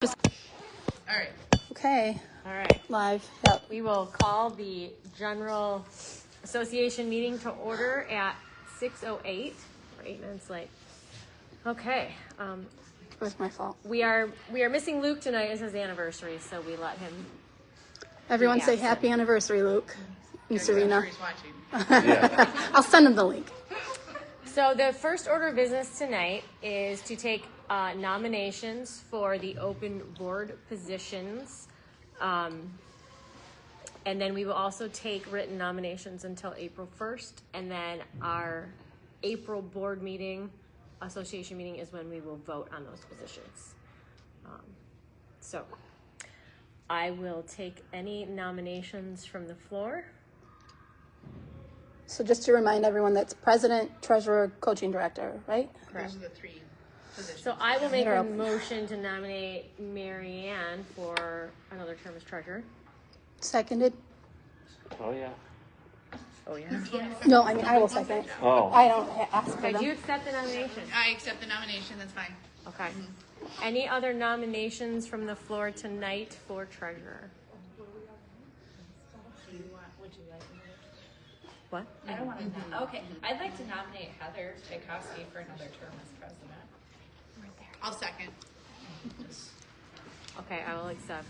All right. Okay, All right. live. Yep. We will call the General Association meeting to order at 6:08. We're 8 minutes late. Okay. It was my fault. We are missing Luke tonight. It's his anniversary, so we let him. Everyone say absent. happy anniversary, Luke and Serena. He's watching. I'll send him the link. So the first order of business tonight is to take nominations for the open board positions. And then we will also take written nominations until April 1st. And then our April board meeting, association meeting, is when we will vote on those positions. So I will take any nominations from the floor. So just to remind everyone, that's president, treasurer, coaching director, right? Correct. Those are the three positions. So I will make They're a open. motion to nominate Mary Ann for another term as treasurer. Seconded? Oh, yeah. Oh, yeah. No, I mean, I will second. Oh. I don't ask for Okay, do you them. accept the nomination? I accept the nomination. That's fine. Okay. Any other nominations from the floor tonight for treasurer? What? I don't want to. Okay, I'd like to nominate Heather Tchaikovsky for another term as president. I'll second. Okay, I will accept.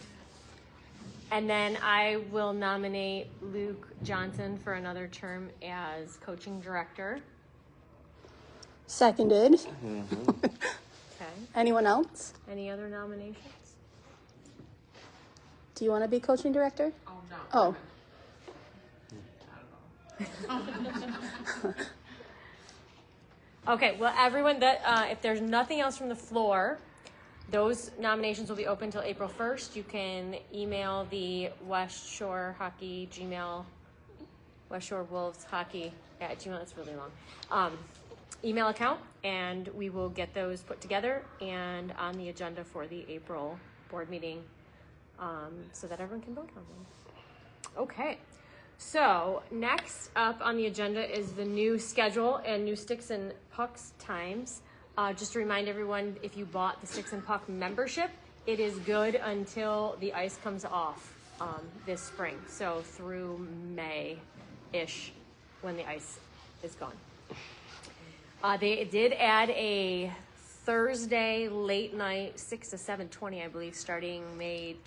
And then I will nominate Luke Johnson for another term as coaching director. Seconded. Okay. Anyone else? Any other nominations? Do you want to be coaching director? Oh, no. Oh, Okay, well, everyone, that if there's nothing else from the floor, those nominations will be open until April 1st. You can email the West Shore Hockey Gmail, West Shore Wolves Hockey at Gmail. It's really long. Email account, and we will get those put together and on the agenda for the April board meeting, so that everyone can vote on them. Okay. So next up on the agenda is the new schedule and new Sticks and Pucks times. Just to remind everyone, if you bought the Sticks and Puck membership, it is good until the ice comes off this spring. So through May-ish when the ice is gone. They did add a Thursday late night, 6 to 7:20, I believe, starting May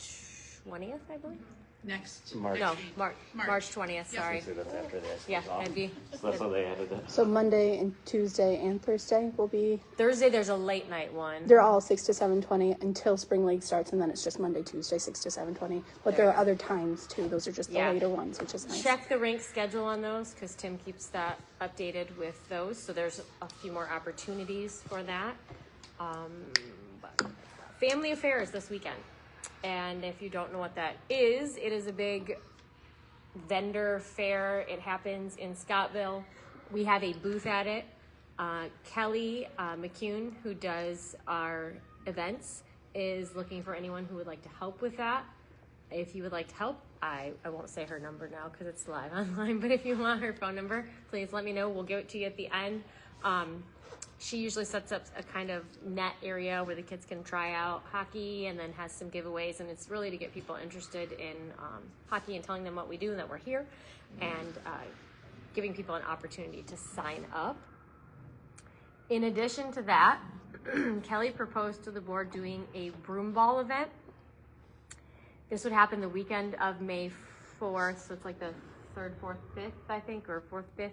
20th, I believe. Next. March. No, March. March 20th, sorry. So that's after the ice Yeah, goes off. that'd be So that's how they added it. so Monday and Tuesday and Thursday will be, Thursday. There's a late night one. they're all 6 to 7:20 until spring league starts, and then it's just Monday, Tuesday, 6 to 7:20. But there are other times too. Those are just the Yeah. later ones, which is nice. Check the rink schedule on those because Tim keeps that updated with those. So there's a few more opportunities for that. But Family Affairs this weekend. And if you don't know what that is, it is a big vendor fair. It happens in Scottville. We have a booth at it. Kelly McCune, who does our events, is looking for anyone who would like to help with that. If you would like to help, I won't say her number now because it's live online, but if you want her phone number, please let me know. We'll give it to you at the end. She usually sets up a kind of net area where the kids can try out hockey and then has some giveaways. And it's really to get people interested in hockey and telling them what we do and that we're here and giving people an opportunity to sign up. In addition to that, Kelly proposed to the board doing a broom ball event. This would happen the weekend of May 4th. So it's like the 3rd, 4th, 5th, I think, or 4th, 5th.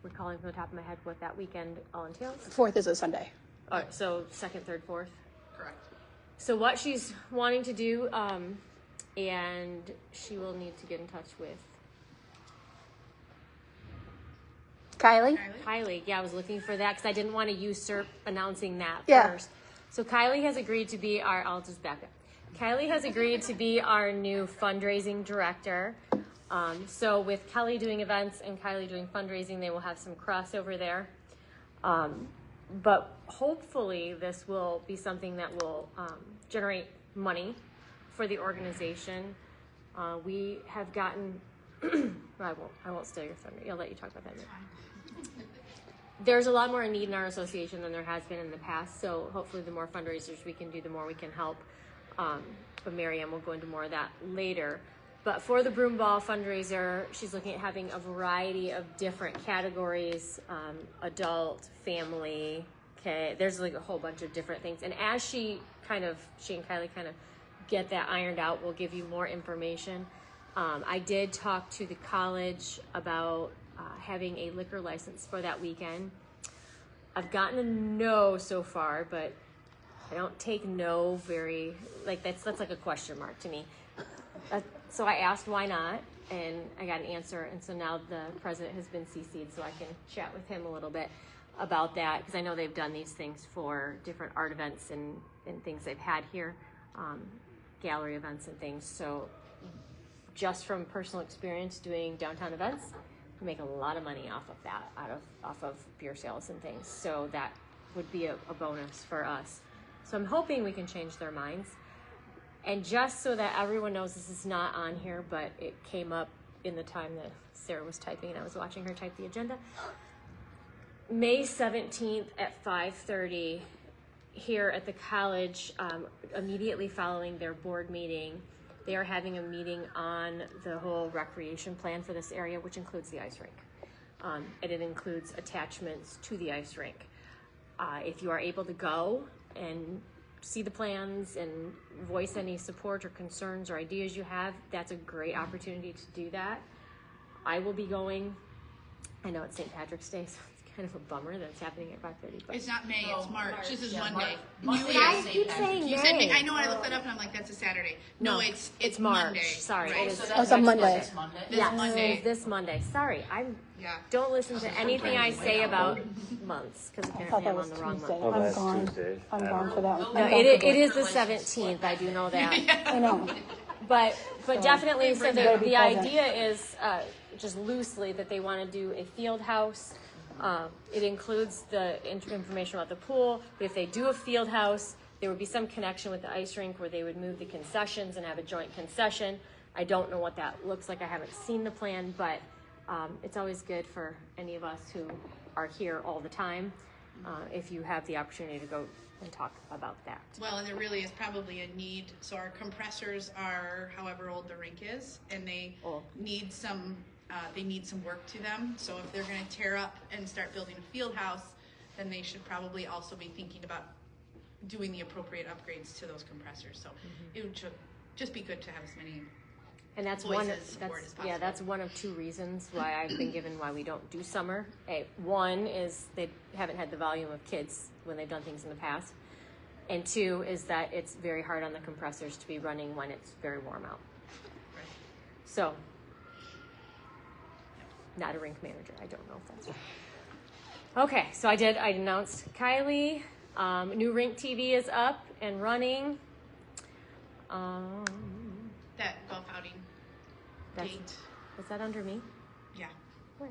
Recalling from the top of my head what that weekend all entails. 4th is a Sunday. All right, so 2nd, 3rd, 4th. Correct. So what she's wanting to do, and she will need to get in touch with Kylie? Kylie. Yeah, I was looking for that because I didn't want to usurp announcing that Yeah. first. So Kylie has agreed to be I'll just back up. Kylie has agreed to be our new fundraising director. So with Kelly doing events and Kylie doing fundraising, they will have some crossover there. But hopefully this will be something that will generate money for the organization. We have gotten, I won't steal your thunder. I'll let you talk about that in a minute. there's a lot more need in our association than there has been in the past. So hopefully the more fundraisers we can do, the more we can help. But Marianne will go into more of that later. But for the Broom Ball fundraiser, she's looking at having a variety of different categories, adult, family, okay. There's like a whole bunch of different things. And as she and Kylie kind of get that ironed out, we'll give you more information. I did talk to the college about having a liquor license for that weekend. I've gotten a no so far, but I don't take no very, like that's like a question mark to me. So I asked why not, and I got an answer, and so now the president has been CC'd, so I can chat with him a little bit about that, because I know they've done these things for different art events and things they've had here, gallery events and things. So just from personal experience doing downtown events, we make a lot of money off of that, off of beer sales and things. So that would be a bonus for us. So I'm hoping we can change their minds. And just so that everyone knows, this is not on here, but it came up in the time that Sarah was typing and I was watching her type the agenda. May 17th at 5:30 here at the college, immediately following their board meeting, they are having a meeting on the whole recreation plan for this area, which includes the ice rink. And it includes attachments to the ice rink. If you are able to go and see the plans and voice any support or concerns or ideas you have, that's a great opportunity to do that. I will be going. I know it's St. Patrick's Day, so it's kind of a bummer that it's happening at 5:30. But It's not May, it's March. This is Monday. Monday. I keep saying You said May. May. I know, I looked that up and I'm like, that's a Saturday. No, it's March. Monday. Sorry, Right. it is. Oh, it's on Monday. This Yes, Monday. this Monday. Sorry, Yeah. don't listen to anything I say about months, because I thought apparently that I'm was on the wrong Tuesday. month. Oh, I'm that's gone. Tuesday. I'm I gone don't for that. No, I'm gone for it that. is the 17th. I do know that. I know. But definitely, so Better be the present. idea is just loosely that they want to do a field house. It includes the information about the pool, but if they do a field house, there would be some connection with the ice rink where they would move the concessions and have a joint concession. I don't know what that looks like. I haven't seen the plan, but it's always good for any of us who are here all the time if you have the opportunity to go and talk about that. Well, and there really is probably a need. So our compressors are however old the rink is, and they need some work to them. So if they're going to tear up and start building a field house, then they should probably also be thinking about doing the appropriate upgrades to those compressors. So it would just be good to have as many. And that's that's one of two reasons why I've been given why we don't do summer. One is they haven't had the volume of kids when they've done things in the past. And two is that it's very hard on the compressors to be running when it's very warm out. Right. So, not a rink manager. I don't know if that's right. Okay, so I announced Kylie. New rink TV is up and running. That golf outing date. Is that under me? Yeah. Where?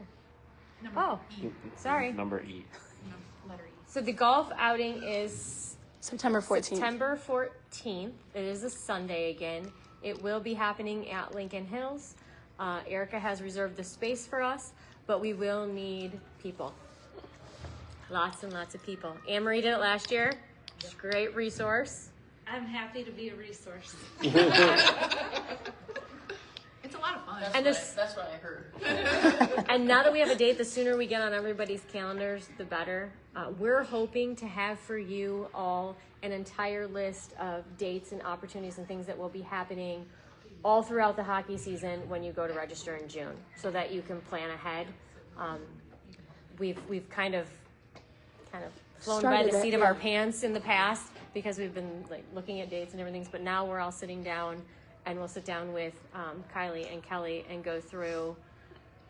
Number E. Sorry. Number E. No, letter E. So the golf outing is September 14th. September 14th. It is a Sunday again. It will be happening at Lincoln Hills. Erica has reserved the space for us, but we will need people. Lots and lots of people. Anne-Marie did it last year. It's a great resource. I'm happy to be a resource. It's a lot of fun. That's what I heard. And now that we have a date, the sooner we get on everybody's calendars, the better. We're hoping to have for you all an entire list of dates and opportunities and things that will be happening all throughout the hockey season when you go to register in June, so that you can plan ahead. We've kind of flown by the seat of our pants in the past because we've been like looking at dates and everything. But now we're all sitting down, and we'll sit down with Kylie and Kelly and go through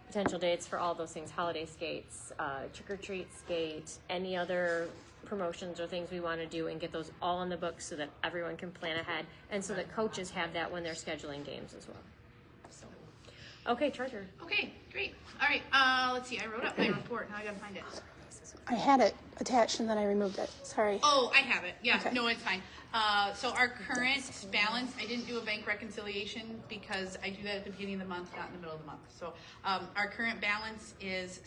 potential dates for all those things: holiday skates, trick or treat skate, any other promotions or things we want to do, and get those all on the books so that everyone can plan ahead, and so that coaches have that when they're scheduling games as well. So, okay, treasurer. Okay, great. All right, let's see. I wrote up my report. Now I gotta find it. I had it attached and then I removed it. Sorry. Oh, I have it. Yeah, Okay. no, it's fine. So our current balance, I didn't do a bank reconciliation because I do that at the beginning of the month, not in the middle of the month. So our current balance is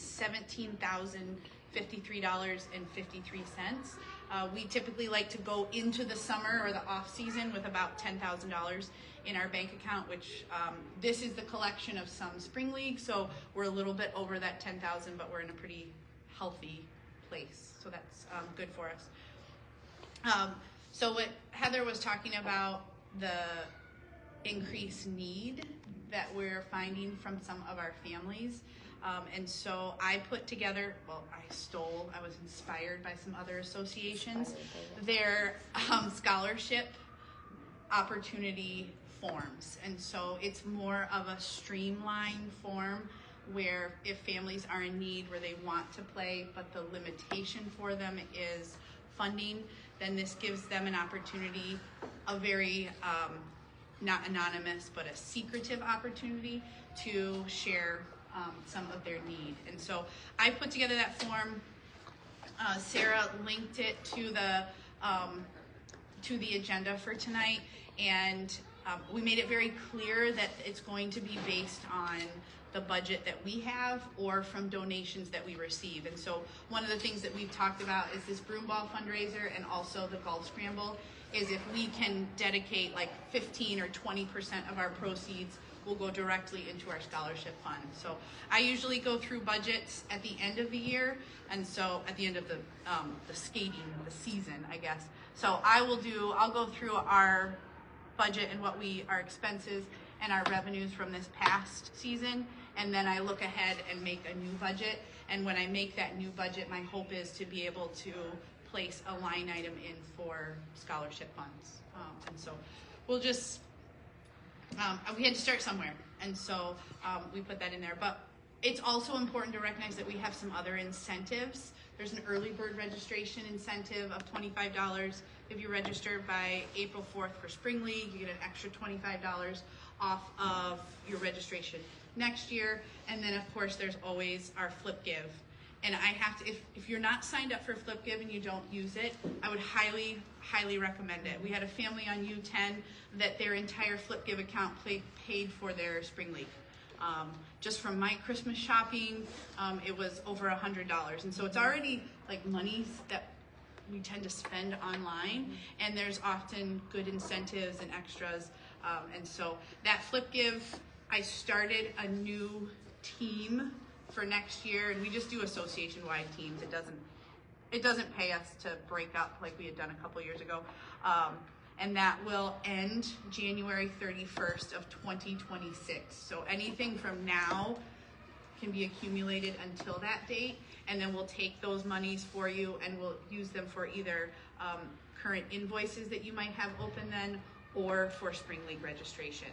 $53.53. We typically like to go into the summer or the off season with about $10,000 in our bank account, which this is the collection of some spring leagues, so we're a little bit over that 10,000, but we're in a pretty healthy place, so that's good for us. So what Heather was talking about, the increased need that we're finding from some of our families. And so I put together, I was inspired by some other associations, their scholarship opportunity forms. And so it's more of a streamlined form where if families are in need where they want to play, but the limitation for them is funding, then this gives them an opportunity, a very, not anonymous, but a secretive opportunity to share some of their need. And so I put together that form. Sarah linked it to the agenda for tonight, and we made it very clear that it's going to be based on the budget that we have or from donations that we receive. And so one of the things that we've talked about is this broom ball fundraiser and also the golf scramble, is if we can dedicate like 15 or 20% of our proceeds will go directly into our scholarship fund. So I usually go through budgets at the end of the year, and so at the end of the skating, the season, I guess. So I'll go through our budget and our expenses and our revenues from this past season, and then I look ahead and make a new budget. And when I make that new budget, my hope is to be able to place a line item in for scholarship funds. And so we'll just, we had to start somewhere, and so we put that in there. But it's also important to recognize that we have some other incentives. There's an early bird registration incentive of $25. If you register by April 4th for Spring League, you get an extra $25 off of your registration next year. And then of course there's always our Flip Give. And I have to, if you're not signed up for Flip Give and you don't use it, I would highly, highly recommend it. We had a family on U10 that their entire Flip Give account paid for their Spring League. Just from my Christmas shopping, it was over $100. And so it's already like monies that we tend to spend online, and there's often good incentives and extras. And so that Flip Give, I started a new team for next year, and we just do association-wide teams. It doesn't pay us to break up like we had done a couple years ago. And that will end January 31st of 2026. So anything from now can be accumulated until that date, and then we'll take those monies for you and we'll use them for either current invoices that you might have open then, or for Spring League registration.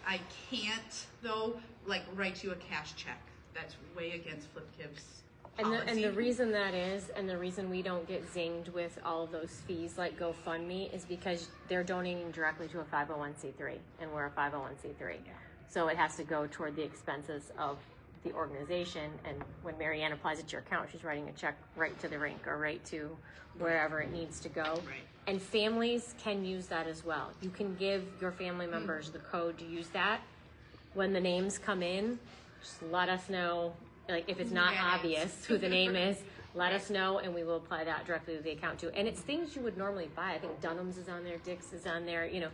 I can't, though, like write you a cash check. That's way against Flip Give's policy. And the reason that is, and the reason we don't get zinged with all of those fees like GoFundMe, is because they're donating directly to a 501c3, and we're a 501c3. Yeah. So it has to go toward the expenses of the organization, and when Marianne applies it to your account, she's writing a check right to the rink or right to wherever it needs to go. Right. And families can use that as well. You can give your family members the code to use that. When the names come in, just let us know. Like if it's not obvious who the name is, let us know, and we will apply that directly to the account too. And it's things you would normally buy. I think Dunham's is on there, Dick's is on there. You know,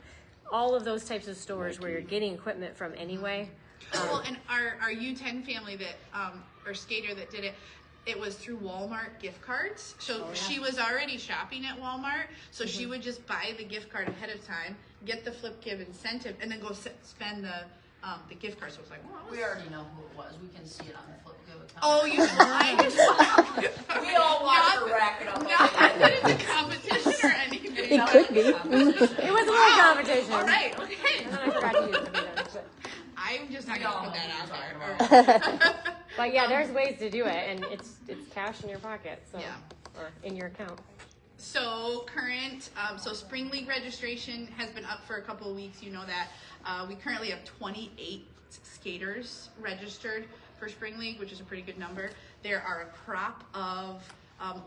all of those types of stores where you're getting equipment from anyway. Well, and our U10 family that, or skater that did it, it was through Walmart gift cards. So she was already shopping at Walmart, so she would just buy the gift card ahead of time, get the Flip Give incentive, and then go spend the gift card. So it was like, well, We already know who it was. We can see it on the Flip Give account. oh, you lied. We all watch her rack it up. Not that it's a competition or anything. It could be. It was a little competition. All right, okay. And then I forgot to use it. I'm just not gonna put that out there. But yeah, there's ways to do it, and it's cash in your pocket, so Yeah. or in your account. So current, so Spring League registration has been up for a couple of weeks. You know that. We currently have 28 skaters registered for Spring League, which is a pretty good number. There are a crop of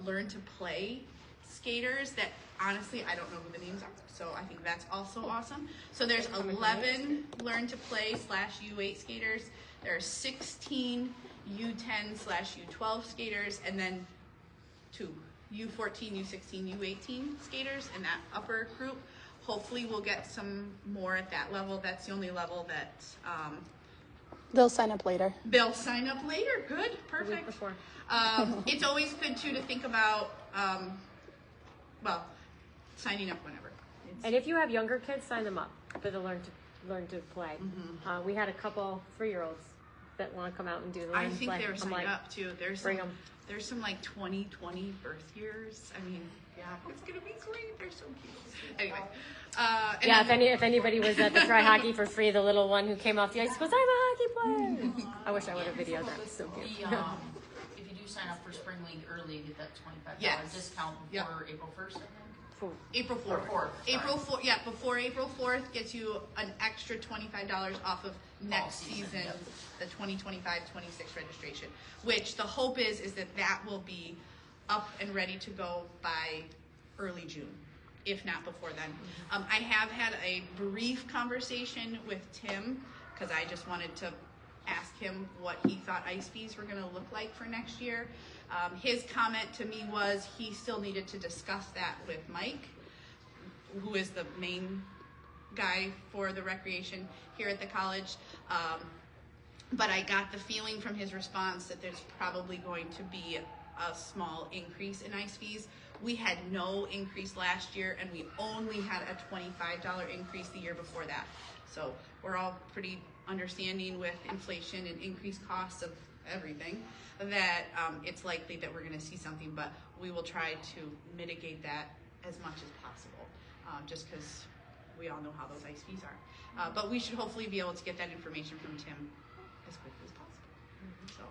learn to play skaters that honestly I don't know who the names are. So I think that's also awesome. So there's 11 learn to play /U8 skaters. There are 16 U10 /U12 skaters, and then U14, U16, U18 skaters in that upper group. Hopefully we'll get some more at that level. That's the only level that They'll sign up later. they'll sign up later. Good, The week perfect. before. It's always good too to think about, signing up whenever. And if you have younger kids, sign them up for the learn to play. We had a couple 3-year-olds that want to come out and do the learn I to think play. they're I'm signed like, up too. bring 'em. There's some like 2020 birth years. I mean, yeah, it's gonna be sweet. They're so cute. Anyway, and Yeah, then- if anybody was at the Try Hockey for Free, the little one who came off the ice goes, I'm a hockey player. I wish I would have videoed that. It's so cute. If you do sign up for Spring League early, you get that $25 Yes. discount Yep. before April 1st, I think. April 4th. Sorry. April 4th, yeah, before April 4th gets you an extra $25 off of next season, yep. the 2025-26 registration, which the hope is that will be up and ready to go by early June, if not before then. I have had a brief conversation with Tim, because I just wanted to ask him what he thought ice fees were going to look like for next year. His comment to me was he still needed to discuss that with Mike, who is the main guy for the recreation here at the college. But I got the feeling from his response that there's probably going to be a small increase in ice fees. We had no increase last year, and we only had a $25 increase the year before that. So we're all pretty understanding with inflation and increased costs of everything that it's likely that we're going to see something, but we will try to mitigate that as much as possible, just because we all know how those ice fees are. But we should hopefully be able to get that information from Tim as quickly as possible.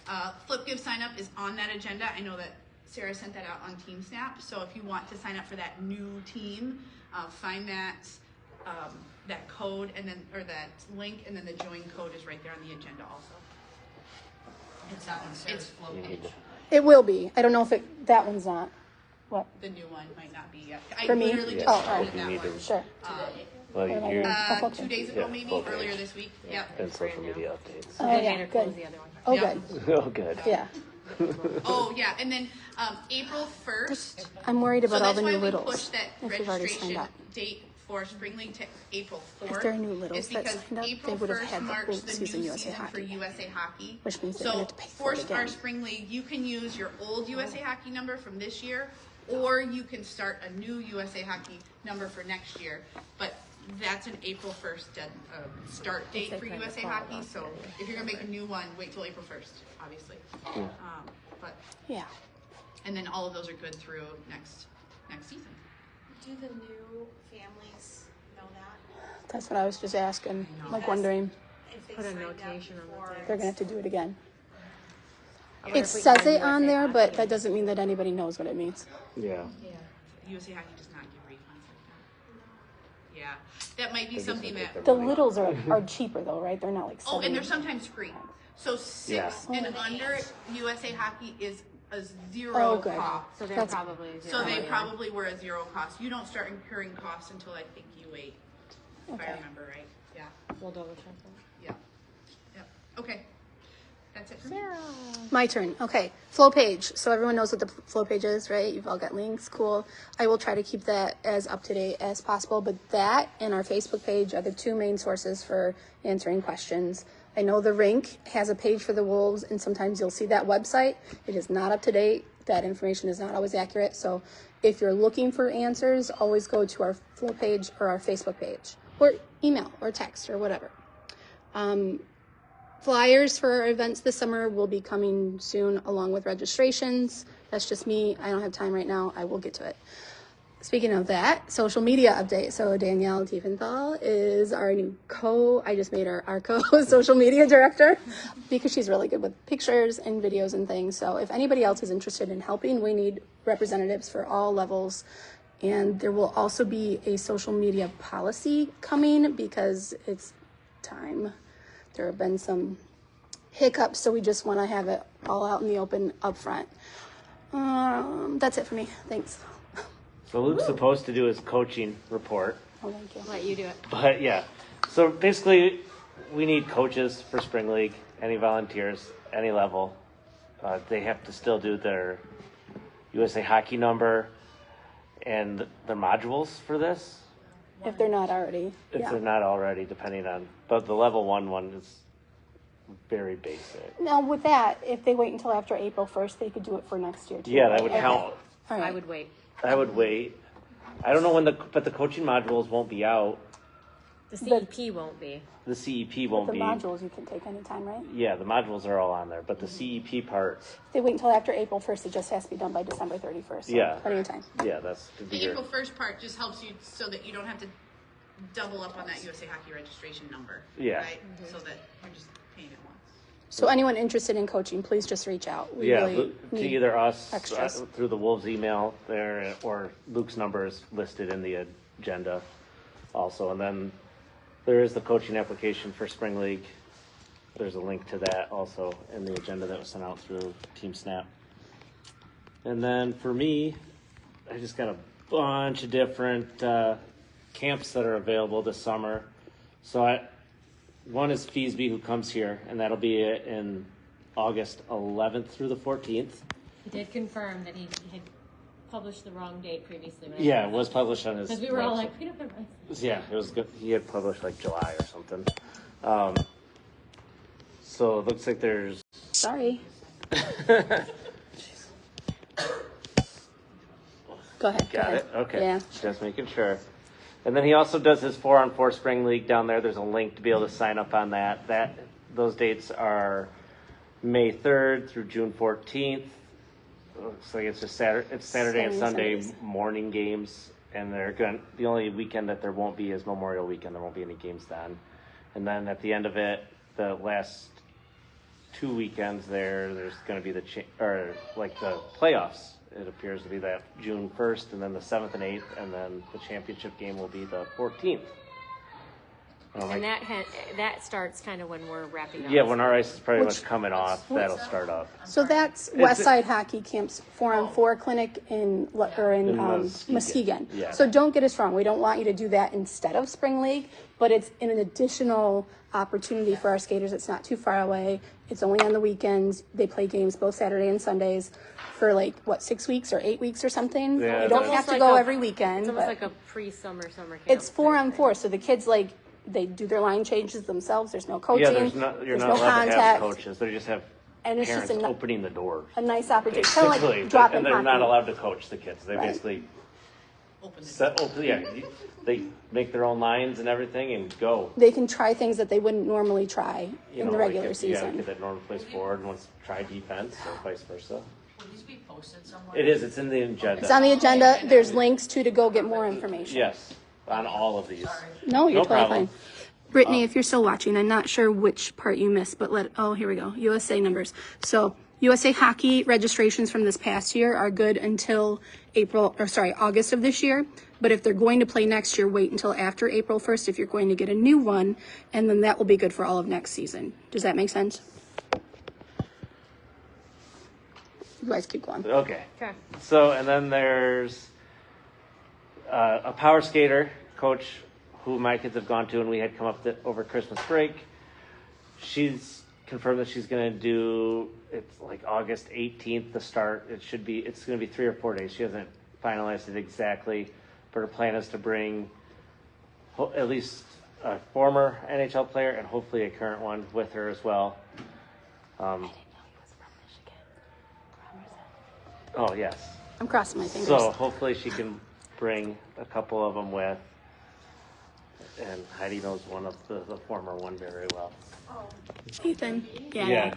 So, Flip Give sign up is on that agenda. I know that Sarah sent that out on TeamSnap, so if you want to sign up for that new team, find that that code and then, or that link, and then the join code is right there on the agenda also. It's that one, Sarah's flow page. It will be. I don't know if that one's not. What? The new one might not be yet. For me? Literally just Oh, started if you that need one. to. Sure. Well, you're Oh, 2 days ago, Yeah, maybe full page. earlier this week. Yep. and social media updates. Oh, They yeah, made her close good. the other one. Oh, Yeah. good. Oh, good. Yeah. Oh yeah, and then April 1st. I'm worried about So all that's the why new we littles. pushed that If you've already signed registration up. date for Spring League to April 4th. If there are new littles is that because signed up, April they would have 1st had the marks whole the season new USA season for Hockey. USA Hockey. Which means they're gonna have to pay for it For our again. Spring League, you can use your old USA Hockey number from this year, or you can start a new USA Hockey number for next year. But that's an April 1st start date they for plan to USA follow Hockey. us, So yeah. if you're gonna make a new one, wait till April 1st, obviously. But Yeah. and then all of those are good through next season. Do the new families know that? That's what I was just asking. Like Because wondering. if they Put a signed up notation on the for- thing. They're gonna have to do it again. I wonder It if we says can do it on USA there, Hockey. but that doesn't mean that anybody knows what it means. Yeah. USA Hockey does not give refunds like that. Yeah, that might be They just something take that. The money. littles are cheaper though, right? They're not like Oh, and they're 70. sometimes free. So 6 Yeah. and under USA Hockey is a zero Oh, good. cost. So they're That's- probably So zero, they yeah. probably were a zero cost. You don't start incurring costs until I think U8, if I Okay. remember right. Yeah. We'll double check that. Yep. Yep. Okay. That's it for me. Sarah. My turn. Okay. Flow page. So everyone knows what the flow page is, right? You've all got links. Cool. I will try to keep that as up to date as possible. But that and our Facebook page are the two main sources for answering questions. I know the rink has a page for the Wolves, and sometimes you'll see that website. It is not up to date. That information is not always accurate. So if you're looking for answers, always go to our flow page or our Facebook page, or email or text or whatever. Flyers for our events this summer will be coming soon along with registrations. That's just me. I don't have time right now. I will get to it. Speaking of that, social media update. So Danielle Tiefenthal is our new I just made her our social media director because she's really good with pictures and videos and things. So if anybody else is interested in helping, we need representatives for all levels. And there will also be a social media policy coming because it's time. There have been some hiccups, so we just want to have it all out in the open up front. That's it for me. Thanks. So Luke's supposed to do his coaching report, Oh, thank you. Let you do it. but yeah. So basically, we need coaches for Spring League. Any volunteers, any level, they have to still do their USA Hockey number, and the modules for this. If they're not already. If they're not already, depending on, but the level one is very basic. Now, with that, if they wait until after April 1st, they could do it for next year, too. Yeah, that right? would Okay. count. All right. I would wait. I would wait. I don't know when but the coaching modules won't be out. The CEP won't be. The CEP But won't the be. modules you can take anytime, right? Yeah, the modules are all on there, but the CEP part, If they wait until after April 1st, it just has to be done by December 31st. So Yeah. plenty of time. yeah, that's to be The your. April 1st part just helps you so that you don't have to double up on that USA Hockey registration number. Yeah. Right? So that you're just paying it once. So anyone interested in coaching, please just reach out. We Yeah, really to need either us extras. through the Wolves email there, or Luke's number is listed in the agenda also. And then there is the coaching application for Spring League. There's a link to that also in the agenda that was sent out through Team Snap. And then for me, I just got a bunch of different camps that are available this summer. So one is Feesby, who comes here, and that'll be in August 11th through the 14th. He did confirm that he had published the wrong date previously. Yeah, it was published on his. Because we were all website. like, we don't have rights. Yeah, it was good. He had published like July or something. So it looks like there's. Sorry. Go ahead. go Got ahead. it? Okay. Yeah. Just making sure. And then he also does his 4-on-4 Spring League down there. There's a link to be able to sign up on that. Those dates are May 3rd through June 14th. Looks like it's just Saturday and Saturday, Sunday Sundays. morning games. And the only weekend that there won't be is Memorial Weekend. There won't be any games then. And then at the end of it, the last 2 weekends there's going to be the playoffs. It appears to be that June 1st, and then the 7th and 8th, and then the championship game will be the 14th. And that starts kind of when we're wrapping up. Yeah, when our ice is pretty much coming off, that'll start up. So that's Westside Hockey Camp's 4-on-4 clinic in Muskegon. Muskegon. Yeah. So don't get us wrong. We don't want you to do that instead of Spring League, but it's an additional opportunity for our skaters. It's not too far away. It's only on the weekends. They play games both Saturday and Sundays for 6 weeks or 8 weeks or something. Yeah, you don't that's- have to Almost go like every weekend. It's almost but like a pre-summer camp. it's 4-on-4, so the kids they do their line changes themselves. There's no coaching. Yeah, you're there's not no allowed to contact. have coaches. They just have And it's just parents opening the doors. A nice opportunity. Kind of Basically, like dropping and they're hockey. not allowed to coach the kids. They Right. basically Open it. they make their own lines and everything and go. They can try things that they wouldn't normally try in the regular like you got a season. kid that normally plays forward and wants to try defense, or vice versa. Will these be posted somewhere? It is. It's in the agenda. It's on the agenda. There's links to go get more information. Yes, on all of these. No, you're No totally problem. fine. Brittany, if you're still watching, I'm not sure which part you missed, but here we go. USA numbers. So USA Hockey registrations from this past year are good until August of this year. But if they're going to play next year, wait until after April 1st if you're going to get a new one, and then that will be good for all of next season. Does that make sense? You guys keep going. Okay. Okay. So, and then there's a power skater coach who my kids have gone to, and we had come up over Christmas break. She's confirmed that she's going to do, it's like August 18th to start. It's going to be 3 or 4 days. She hasn't finalized it exactly, but her plan is to bring at least a former NHL player and hopefully a current one with her as well. Oh, yes. I'm crossing my fingers. So hopefully she can bring a couple of them with. And Heidi knows one of the former one very well. Ethan. Yeah.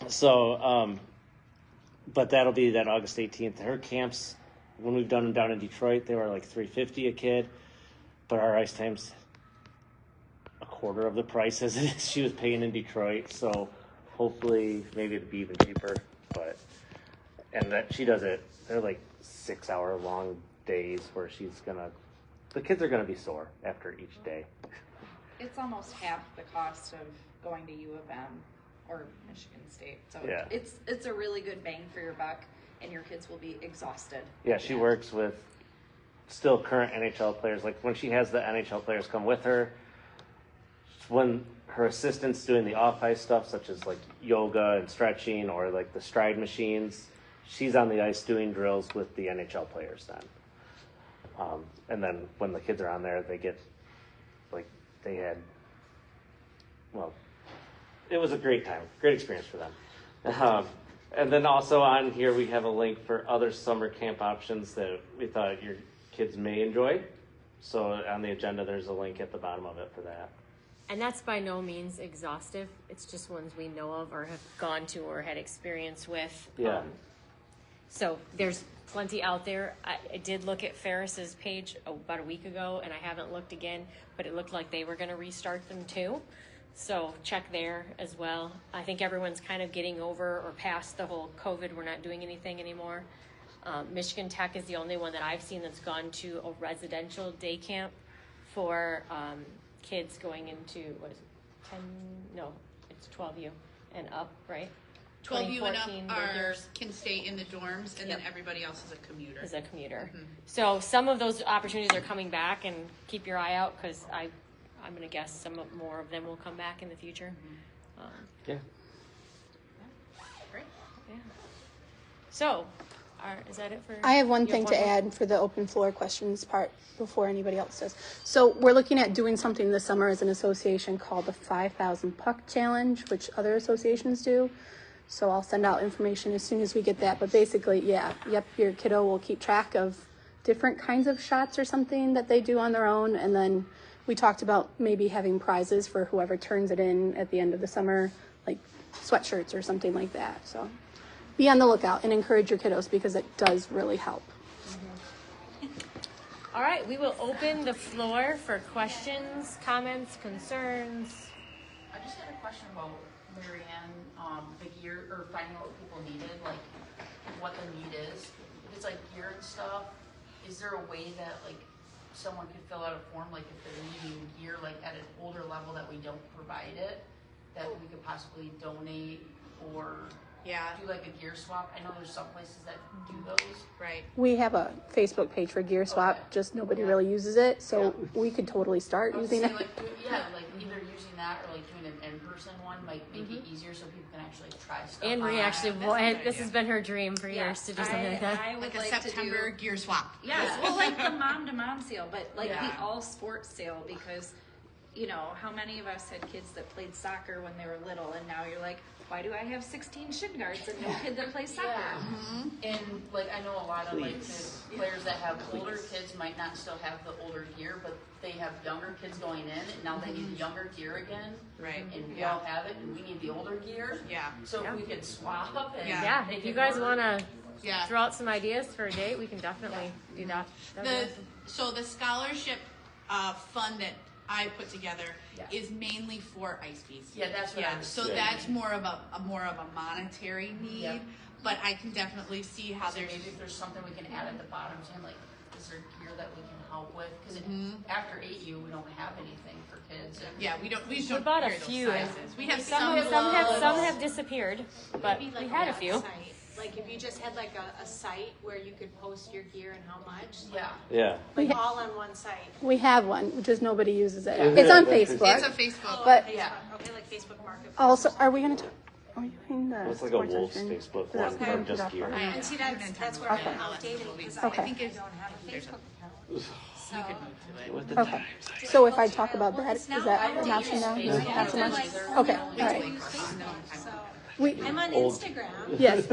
So, but that'll be that August 18th. Her camps, when we've done them down in Detroit, they were like $350 a kid, but our ice time's a quarter of the price as she was paying in Detroit. So hopefully, maybe it'd be even cheaper. And that she does it. They're like 6-hour long days where the kids are gonna be sore after each day. It's almost half the cost of going to U of M or Michigan State. So Yeah. it's a really good bang for your buck, and your kids will be exhausted. Yeah, she works with still current NHL players. Like when she has the NHL players come with her, when her assistant's doing the off-ice stuff, such as like yoga and stretching or like the stride machines, she's on the ice doing drills with the NHL players then. And then when the kids are on there, they get, like, they had, well, it was a great time, great experience for them. And then also on here, we have a link for other summer camp options that we thought your kids may enjoy. So on the agenda, there's a link at the bottom of it for that. And that's by no means exhaustive. It's just ones we know of or have gone to or had experience with. Yeah. So there's plenty out there. I did look at Ferris's page about a week ago, and I haven't looked again, but it looked like they were going to restart them too. So check there as well. I think everyone's kind of getting over or past the whole COVID, we're not doing anything anymore. Michigan Tech is the only one that I've seen that's gone to a residential day camp for kids going into, what is it, 10, no, it's 12U and up, right? 12U and up 2014 are, years. can stay in the dorms, and then everybody else is a commuter. Is a commuter. So some of those opportunities are coming back, and keep your eye out because I'm going to guess more of them will come back in the future. Yeah. Great. Yeah. So, is that it for? I have one you thing to more? add for the open floor questions part before anybody else does. So we're looking at doing something this summer as an association called the 5,000 Puck Challenge, which other associations do. So I'll send out information as soon as we get that. But basically, your kiddo will keep track of different kinds of shots or something that they do on their own. And then we talked about maybe having prizes for whoever turns it in at the end of the summer, like sweatshirts or something like that. So be on the lookout and encourage your kiddos because it does really help. All right, we will open the floor for questions, comments, concerns. I just had a question about Mary Ann, the gear, or finding out what people needed, like what the need is. If it's like gear and stuff, is there a way that like someone could fill out a form, like if they're needing gear like at an older level that we don't provide it, that we could possibly donate or do like a gear swap? I know there's some places that do those. Right. We have a Facebook page for Gear Swap, Okay. just nobody really uses it, so we could totally start I was using saying, it. like, like either using that or like doing an in-person one might make it easier so people can actually try stuff. Anne Marie on. actually, that's a good this idea. has been her dream for years to do something like that. I would Like a like September to do, gear swap. yes, well, like the mom-to-mom sale, but like Yeah. the all-sports sale, because, you know, how many of us had kids that played soccer when they were little, and now you're like, why do I have 16 shin guards and no kid that plays soccer? And like I know a lot of like the players that have older kids might not still have the older gear, but they have younger kids going in, and now they need the younger gear again. Right. And we all have it, and we need the older gear. Yeah. So if we could swap and Yeah. Yeah, make if you it guys work. want to Yeah. throw out some ideas for a date, we can definitely do that. That'd be awesome. So the scholarship fund that I put together is mainly for ice fees. Yeah, that's what I was So saying. that's more of a monetary need. Yep. But I can definitely see how So there's maybe if there's something we can add at the bottom, saying like, is there gear that we can help with? Because after 8U, we don't have anything for kids. And we just We don't bought a carry those few. sizes. We have Some have disappeared, but Maybe we like had a few. website. Like if you just had like a site where you could post your gear and how much. yeah. Yeah. Like all on one site. We have one, just nobody uses it. Yeah. It's on Yeah, Facebook. It's a Facebook. But- Facebook. Yeah. Okay, like Facebook Marketplace. Also, are we going to talk? Are we doing the It's like a sports Wolves version? Facebook Is that one something for we just could gear. offer? And see, that's where Okay. I'm outdated because Okay. I think don't it's- have a there's a- Facebook account. So, With the Okay. times. So if I talk about that, it's is now that an outdated. option now? No, Yeah. not so much? Yeah. Okay, I all only right. use Facebook, so We, I'm on Old. Instagram. yes,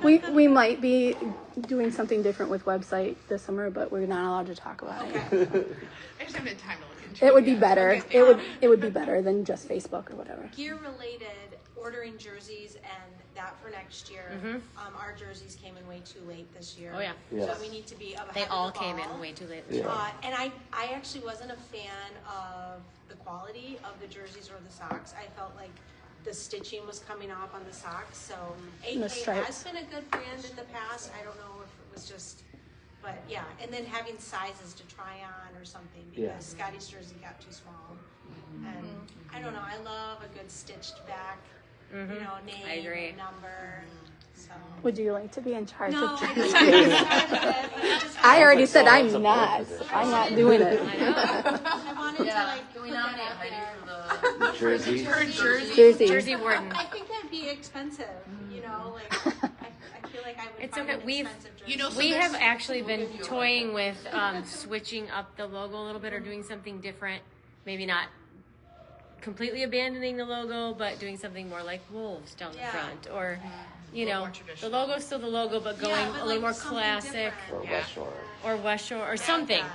we might be doing something different with website this summer, but we're not allowed to talk about it. I just haven't had time to look into It would be yet. better. Okay, It would be better than just Facebook or whatever. Gear related, ordering jerseys and that for next year. Our jerseys came in way too late this year. Oh, yeah. Yes. So we need to be ahead They of all the came ball. in way too late. Yeah. And I actually wasn't a fan of the quality of the jerseys or the socks. I felt like the stitching was coming off on the socks. So And the AK stripes. has been a good brand in the past. I don't know if it was just, but yeah. And then having sizes to try on or something because Yeah. Scotty's jersey got too small. And I don't know. I love a good stitched back, you know, name, I agree. number. So. Would you like to be in charge No, of I jerseys? don't want to be part of it, but I just I already said That's a I'm board not. position. I'm not doing it. I wanted to Yeah. like Can we put nominate that out Heidi there. for the Jersey. Her jersey. Jersey. Jersey Warden. I think that'd be expensive, you know, like I feel It's find okay. an We've- expensive jersey. You know, so We there's- have actually been toying with switching up the logo a little bit or doing something different. Maybe not completely abandoning the logo, but doing something more like wolves down the Yeah. front, or you little know, more the traditional. logo's still the logo, but going Yeah, but a little like more something classic, different. Or Yeah. West Shore. or West Shore, or something.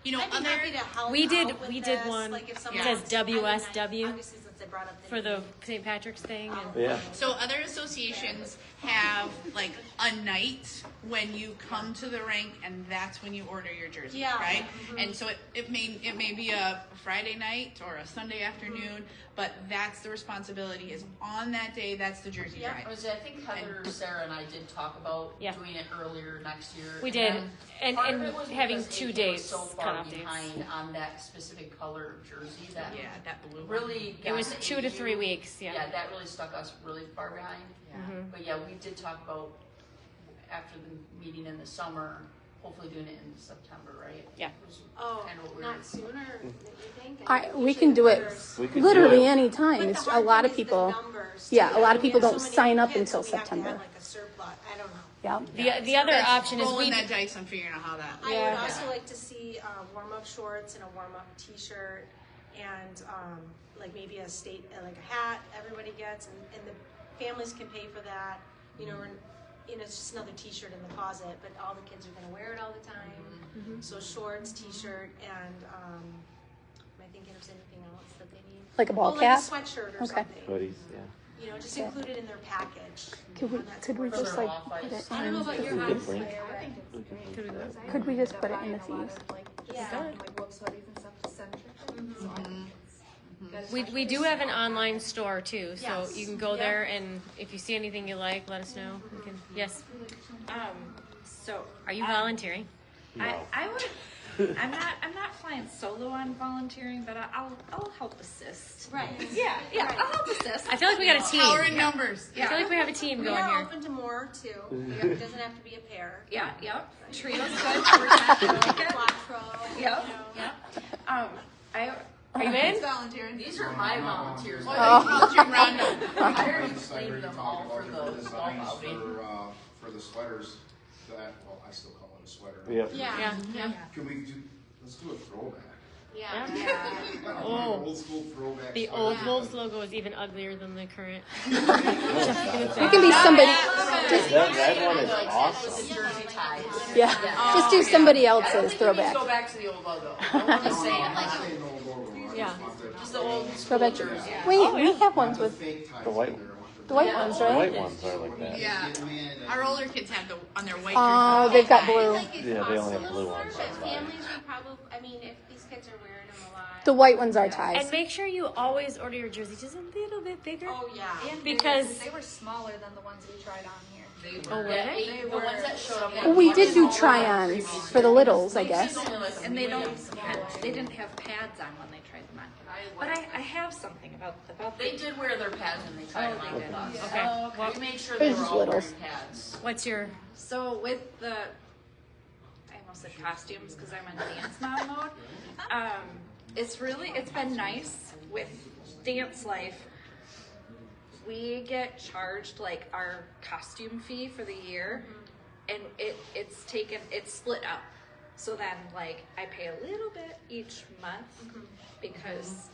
You know, I'd be happy to help We did- out with we did this, one like if that someone says wants to- I mean, WSW obviously, since they brought up for the name. St. Patrick's thing. And Yeah. So other associations have like a night when you come to the rink, and that's when you order your jersey, Yeah. right? And so it may be a Friday night or a Sunday afternoon, but that's the responsibility. Is on that day, that's the jersey Yep. drive. I think Heather, Sarah, and I did talk about Yeah. doing it earlier next year. We did. then And- part of and it was having because 2 AK was days so far cutoff dates. behind on that specific color of jersey that Yeah, that blue. one. really it was got the 2 to 3 AU. weeks. Yeah, that really stuck us really far behind. Yeah. But yeah, we did talk about after the meeting in the summer, hopefully doing it in September, right? Yeah. Was Oh, kind of what we not were- sooner, you think? We can do it We could literally do it. any time. But It's the a hard lot thing of is the people. numbers, Yeah, too. a lot of people We have don't so many sign up kids, until so we have to September. have, like a surplus. I don't know. Yeah. The other That's option is rolling we that dice on figuring out how that. I Yeah. would also like to see warm-up shorts and a warm-up T-shirt, and like maybe a like a hat everybody gets, and the families can pay for that. You know, it's just another T-shirt in the closet, but all the kids are going to wear it all the time. So shorts, T-shirt, and am I thinking of anything else that they need? Like a ball like cap? a sweatshirt or Okay. something. Hoodies, yeah. You know, just include it in their package. Could we And that's could we where just they're like off put it ice. I don't know about in? your Good house. link. Could we just put it in the fees? we do have an online store too, so Yes. you can go there, and if you see anything you like, let us know. We can. Yes. So Are you volunteering? No. I would. I'm not flying solo on volunteering, but I'll help assist. Right. Yeah, I'll help assist. I feel like we got a team. Power in numbers. I feel like we have a team We going are here. open to more too. It doesn't have to be a pair. Yeah. Trio's good. We're not like it. Quattro. Yep. Are you in? Volunteering. These are my volunteers. Volunteering Rhonda. I already I claimed heard you them all talk for about the the golf designs outing. for the sweaters that, well, I still call it a sweater. Yep. Yeah. Yeah. Can we do, let's do a throwback. Yeah. Oh. Old school throwback. The sweater. old Wolves logo is even uglier than the current. It can be somebody. That one is With awesome. the jersey ties. Yeah. Just do somebody I don't else's think we need to throwback. go back to the old logo. I'm just saying, I'm like, not saying no logo, I Yeah. just want the- just the old school Throwback. jersey. We have ones the with fake ties The white- either. I want the white ones, The right? white ones are like that. Yeah. Get me in and- Our older kids have on their white Oh, jerseys. they've got blue. Yeah, they only have blue ones. But That's fine. families would probably, I mean, if these kids are wearing them a lot. The white ones are And ties. make sure you always order your jersey just a little bit bigger. Oh yeah. Because They were smaller than the ones we tried on here. oh, were Yeah, they? the ones that showed up. Well, we did do try-ons for the littles, I guess. And they didn't have pads on when they tried them on. But I have something about They did wear their pads when they tried them they on with did. us. Okay. We made sure they They're were just all littles. wearing pads. What's your? So with the, I almost said costumes because I'm in dance mom mode. It's been nice with Dance Life. We get charged like our costume fee for the year, and it's split up. So then like I pay a little bit each month because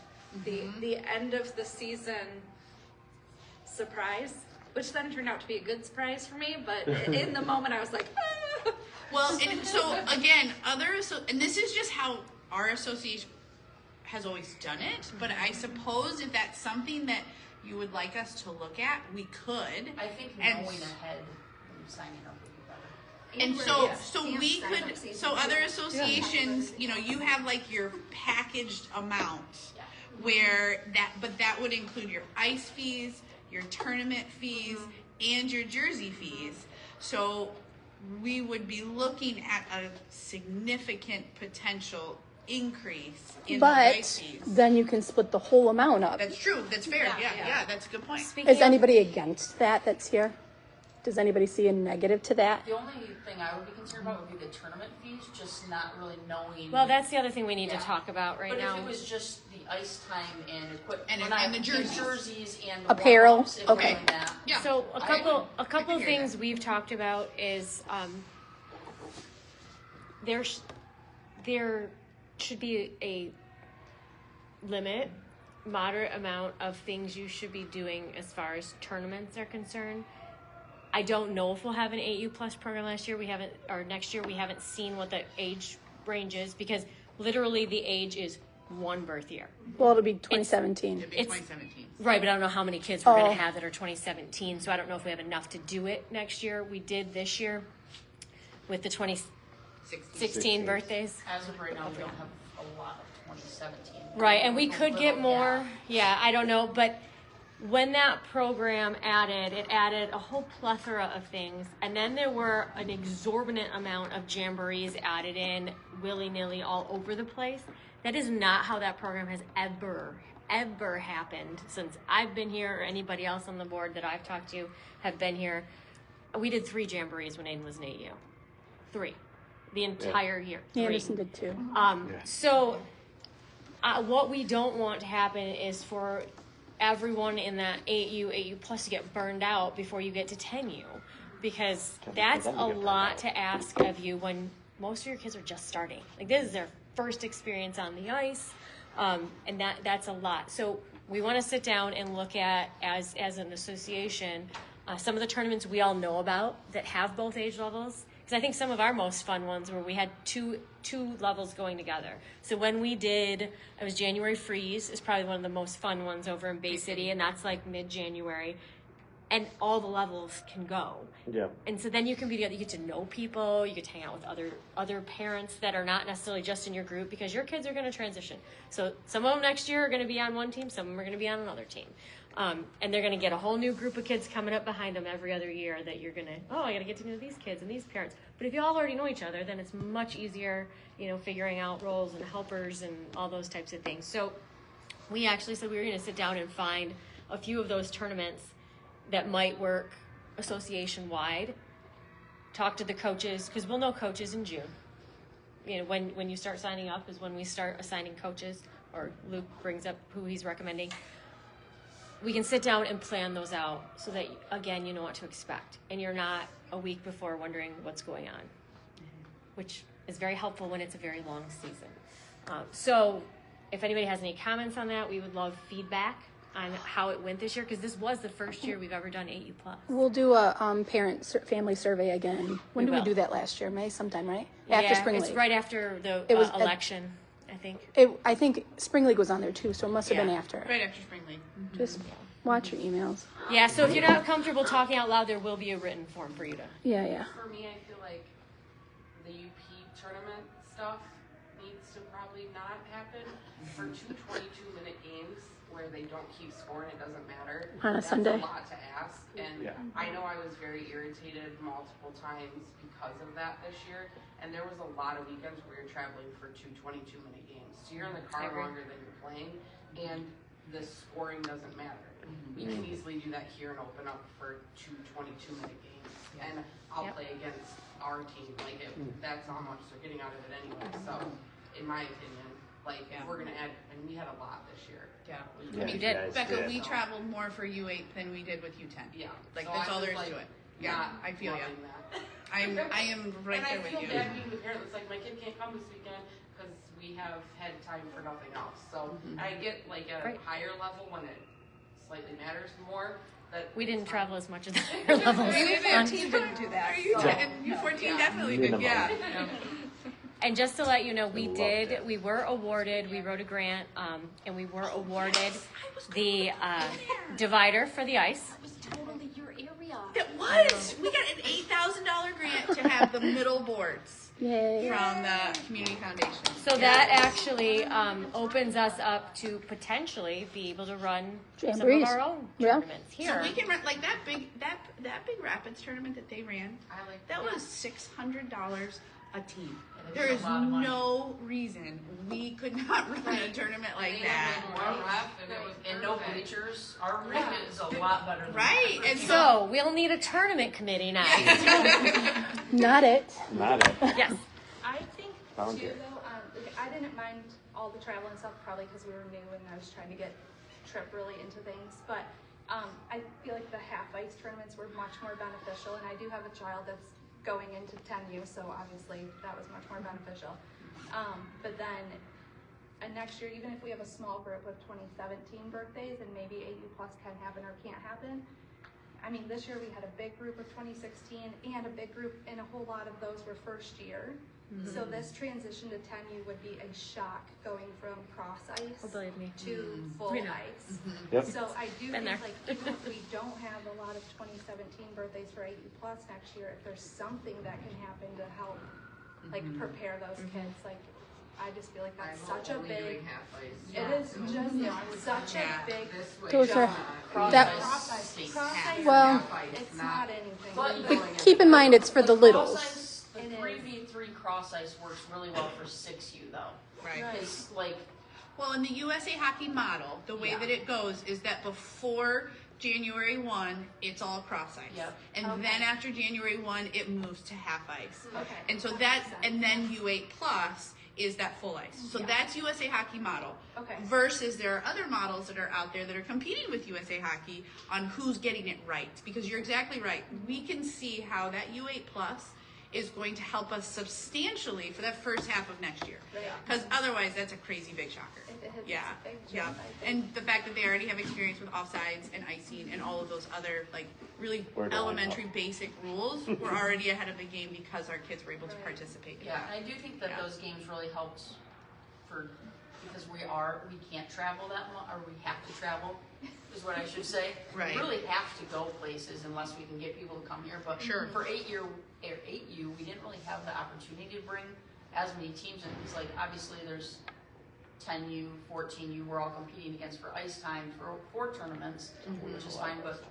the end of the season surprise, which then turned out to be a good surprise for me, but in the moment I was like, ah. Well, and so again, and this is just how our association has always done it. But I suppose if that's something that you would like us to look at, we could. I think And- knowing ahead when signing up would be better. And so we could, so other associations, you have like your packaged amount where that would include your ice fees, your tournament fees, and your jersey fees. So we would be looking at a significant potential increase in the ice But fees. then you can split the whole amount up. That's true. That's fair. Yeah, that's a good point. Speaking Is of, anybody against that that's here? Does anybody see a negative to that? The only thing I would be concerned about would be the tournament fees, just not really knowing. Well, that's the other thing we need to talk about right but now. But if it was just the ice time and equipment, and the jerseys and the apparel, warm-ups, if okay. doing that. Yeah. So a couple of things we've talked about is there should be a moderate amount of things you should be doing as far as tournaments are concerned. I don't know if we'll have an 8U plus program next year. We haven't seen what the age range is, because literally the age is one birth year. Well, it'll be 2017. It'd be 2017. Right, but I don't know how many kids we're going to have that are 2017, so I don't know if we have enough to do it next year. We did this year with the 2016 birthdays. As of right now, we don't have a lot of 2017. Right, and we could get more. Yeah, I don't know, but when that program it added a whole plethora of things, and then there were an exorbitant amount of jamborees added in willy-nilly all over the place. That is not how that program has ever happened since I've been here, or anybody else on the board that I've talked to have been here. We did 3 jamborees when Aiden was in 8U. 3. The entire year. 3. Anderson did too. So what we don't want to happen is for everyone in that 8U plus to get burned out before you get to 10U, because that's a lot to ask of you when most of your kids are just starting. Like, this is their first experience on the ice, and that's a lot. So we want to sit down and look at, as an association, some of the tournaments we all know about that have both age levels. Because I think some of our most fun ones where we had two levels going together. So when we did, it was January Freeze is probably one of the most fun ones over in Bay City, and that's like mid-January, and all the levels can go. Yeah. And so then you can be together. You get to know people. You get to hang out with other parents that are not necessarily just in your group, because your kids are going to transition. So some of them next year are going to be on one team. Some of them are going to be on another team. And they're going to get a whole new group of kids coming up behind them every other year that you're going to, I got to get to know these kids and these parents. But if you all already know each other, then it's much easier, figuring out roles and helpers and all those types of things. So we actually said we were going to sit down and find a few of those tournaments that might work association-wide, talk to the coaches, because we'll know coaches in June. When you start signing up is when we start assigning coaches, or Luke brings up who he's recommending. We can sit down and plan those out so that, again, you know what to expect. And you're not a week before wondering what's going on, which is very helpful when it's a very long season. So if anybody has any comments on that, we would love feedback on how it went this year, because this was the first year we've ever done 8U+. We'll do a family survey again. When did we do that last year? May sometime, right? After Spring League. It's right after the election, I think. I think Spring League was on there too, so it must have been after. Right after Spring League. Just watch your emails. Yeah, so if you're not comfortable talking out loud, there will be a written form for you to. Yeah. For me, I feel like the UP tournament stuff needs to probably not happen for 2 22-minute games where they don't keep scoring. It doesn't matter. On a Sunday. That's a lot to ask, and I know I was very irritated multiple times because of that this year. And there was a lot of weekends where you're traveling for 2 22-minute games, so you're in the car longer than you're playing, and the scoring doesn't matter. We can easily do that here and open up for 2 22-minute games, and I'll play against our team. Like, that's how much they're getting out of it anyway. So, in my opinion, if we're gonna add, and we had a lot this year. Yeah. You did. Becca, we traveled more for U8 than we did with U10. Yeah. That's all there is to it. Yeah, I feel you. I am right there with you. And I feel bad being the parent that's like, my kid can't come this weekend because we have had time for nothing else. So I get at a higher level when it slightly matters more. That we didn't travel as much as the higher levels. U13 didn't do that. U14 definitely did. Yeah. And just to let you know, we were awarded, we wrote a grant, and we were awarded the divider for the ice. That was totally your area. It was. We got an $8,000 grant to have the middle boards from the Community Foundation. So that actually opens us up to potentially be able to run some of our own tournaments here. So we can run that big Rapids tournament that they ran. That was $600 a team. There is no reason we could not run a tournament like that. And no bleachers. Our rink is a lot better than Right, that. and So we'll need a tournament committee now. Not it. Not it. Yes. I think Volunteer. too, though, like, I didn't mind all the travel and stuff, probably because we were new and I was trying to get Trip really into things. But I feel like the half ice tournaments were much more beneficial, and I do have a child that's going into 10U, so obviously that was much more beneficial. But then next year, even if we have a small group of 2017 birthdays, and maybe 8U plus can happen or can't happen. I mean, this year we had a big group of 2016 and a big group, and a whole lot of those were first year. Mm-hmm. So this transition to 10U would be a shock going from cross ice to full ice. Mm-hmm. Yep. So I do think like even if we don't have a lot of 2017 birthdays for 8U plus next year, if there's something that can happen to help like prepare those kids, like I just feel like that's such a big. It is just such a big. Those are Cross ice. Well, it's not anything. but keep in mind it's for the littles. The 3v3 cross ice works really well for 6U though. Right. Because like, well, in the USA Hockey model, the way that it goes is that before January 1, it's all cross ice. Yep. And then after January 1, it moves to half ice. Okay. And so that's, and then U8 plus is that full ice. So that's USA Hockey model. Okay. Versus there are other models that are out there that are competing with USA Hockey on who's getting it right. Because you're exactly right. We can see how that U8 plus is going to help us substantially for that first half of next year. Because otherwise, that's a crazy big shocker. Yeah, yeah. And the fact that they already have experience with offsides and icing and all of those other like really elementary basic rules, we're already ahead of the game because our kids were able to participate. yeah, and I do think that those games really helped because we can't travel that much, or we have to travel, is what I should say. Right. We really have to go places unless we can get people to come here. But for 8U, we didn't really have the opportunity to bring as many teams in. Because like obviously there's 10U, 14U, we're all competing against for ice time for tournaments, which is fine. But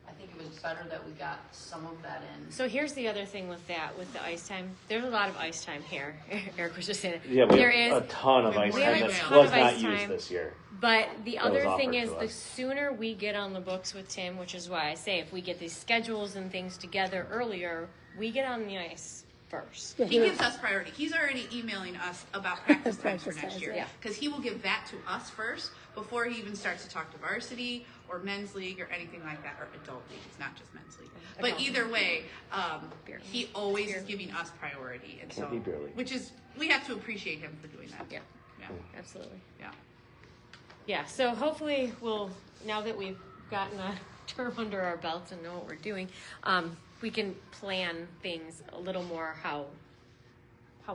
I think it was better that we got some of that in. So here's the other thing with that, with the ice time. There's a lot of ice time here. Eric was just saying it. Yeah, we there have is a ton of ice we have time a that ton was of not ice used time. this year. But the other was thing offered is to the us. sooner we get on the books with Tim, which is why I say if we get these schedules and things together earlier, we get on the ice first. He gives us priority. He's already emailing us about practice times for next year. Yeah. Because he will give that to us first before he even starts to talk to varsity or men's league or anything like that, or adult league. It's not just men's league. But either way, he always is giving us priority. And so, which is, we have to appreciate him for doing that. Yeah. Yeah. Absolutely. Yeah. Yeah, so hopefully now that we've gotten a term under our belts and know what we're doing, we can plan things a little more how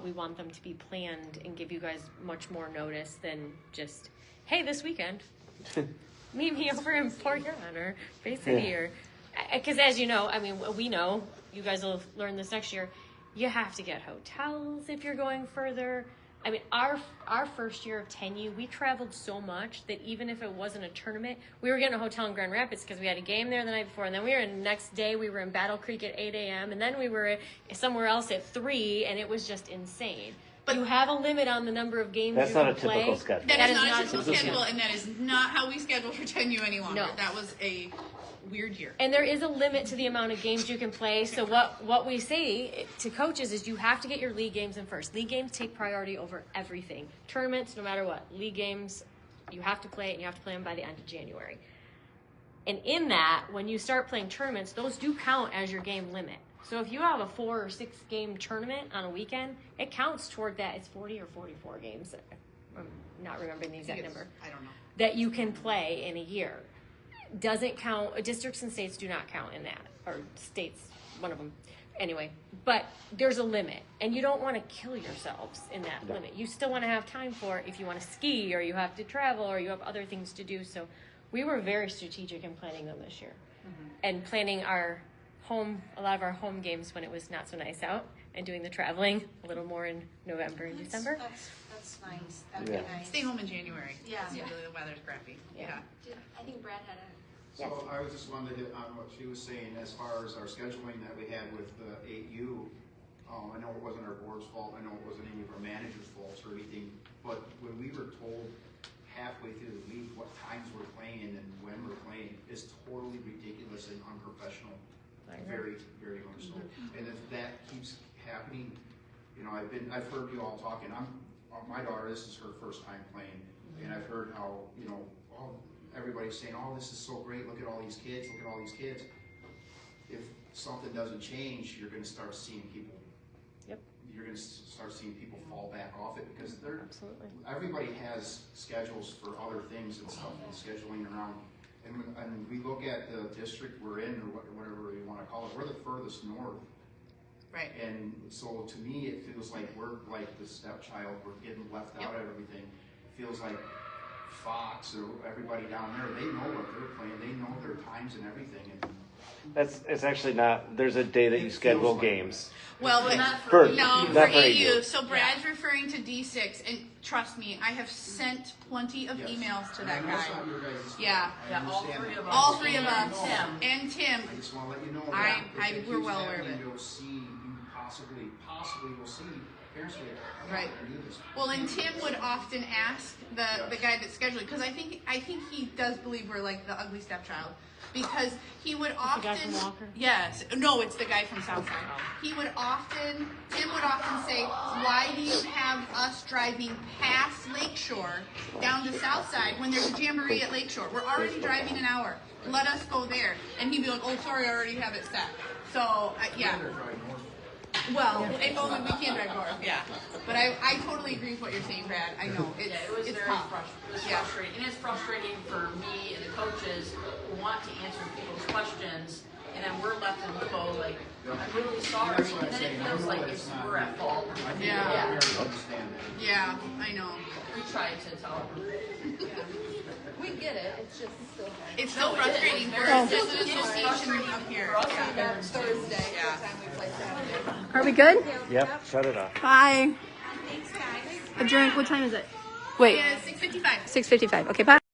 we want them to be planned and give you guys much more notice than just, hey, this weekend, meet me over in Port Huron or Bay City or, because as you know, I mean, we know, you guys will learn this next year, you have to get hotels if you're going further. I mean, our first year of 10U, we traveled so much that even if it wasn't a tournament, we were getting a hotel in Grand Rapids because we had a game there the night before, and then we were in the next day, we were in Battle Creek at 8 a.m., and then we were somewhere else at 3, and it was just insane. But you have a limit on the number of games you can play. Typical schedule. That is not a typical schedule, and that is not how we schedule for 10U any longer. No. That was a weird year. And there is a limit to the amount of games you can play. So what we say to coaches is you have to get your league games in first. League games take priority over everything. Tournaments, no matter what. League games, you have to play it, and you have to play them by the end of January. And in that, when you start playing tournaments, those do count as your game limit. So if you have a 4 or 6 game tournament on a weekend, it counts toward that. It's 40 or 44 games. I'm not remembering the exact number. I don't know. That you can play in a year. Doesn't count, districts and states do not count in that, or states, one of them. Anyway, but there's a limit, and you don't want to kill yourselves in that limit. You still want to have time for it if you want to ski, or you have to travel, or you have other things to do. So we were very strategic in planning them this year, and planning a lot of our home games when it was not so nice out, and doing the traveling a little more in November and December. That's nice. That'd be nice. Stay home in January. Yeah. The weather's crappy. Yeah. I think Brad had a. So I was just wanted to hit on what she was saying as far as our scheduling that we had with the 8U. I know it wasn't our board's fault, I know it wasn't any of our managers' faults or anything, but when we were told halfway through the week what times we're playing and when we're playing is totally ridiculous and unprofessional. Very, very much so. And if that keeps happening, you know, I've heard you all talking. My daughter, this is her first time playing, and I've heard how, you know, everybody's saying, "Oh, this is so great! Look at all these kids! Look at all these kids!" If something doesn't change, you're going to start seeing people. Yep. You're going to start seeing people fall back off it because they're Absolutely. everybody has schedules for other things and stuff and scheduling around. And we look at the district we're in, or whatever you want to call it. We're the furthest north. Right. And so to me, it feels like we're like the stepchild. We're getting left out of everything. It feels like Fox or everybody down there, they know what they're playing. They know their times and everything. And It's actually not. There's a day that you schedule like games. Well, but not for- no, not for for AU. AU. So Brad's referring to D6, and trust me, I have sent plenty of Yes. emails to And that I know guy. it's not your guys' fault. Yeah. I Yeah, all understand three that. of us. All three of And us. Tim. And Tim. I just want to let you know I- that if I- it we're keeps well aware of happening, it. You'll see, you possibly will see parents say, "I'm not Right. gonna do this." Well, and Tim would often ask the guy that's scheduling, because I think he does believe we're like the ugly stepchild, because he would often. guy from Walker? Yes, no, it's the guy from Southside. Tim would often say, "Why do you have us driving past Lakeshore down to Southside when there's a jamboree at Lakeshore? We're already driving an hour. Let us go there." And he'd be like, "Oh, sorry, I already have it set." So yeah. They're driving north. Well, if only we can drive north. Yeah. But I totally agree with what you're saying, Brad. I know Yeah, it was it's very tough. Yeah. frustrating. And it's frustrating for me and the coaches who want to answer people's questions, and then we're left in limbo, like, I'm really sorry. That's what And I'm then it saying. I feels know like that it's not- we're at fault. I think Yeah. the parents understand that. Yeah, I know. We tried to tell them. We get it, it's just still hard. It's so No, it frustrating is. for It's just just- an it's association frustrating up here. for us Yeah. and parents too. Thursday, by the time we play Saturday. Are we good? Yep. Shut it off. Bye. Thanks, guys. Adjourn. What time is it? Wait, Yeah, 6:55. 6:55. Okay, bye.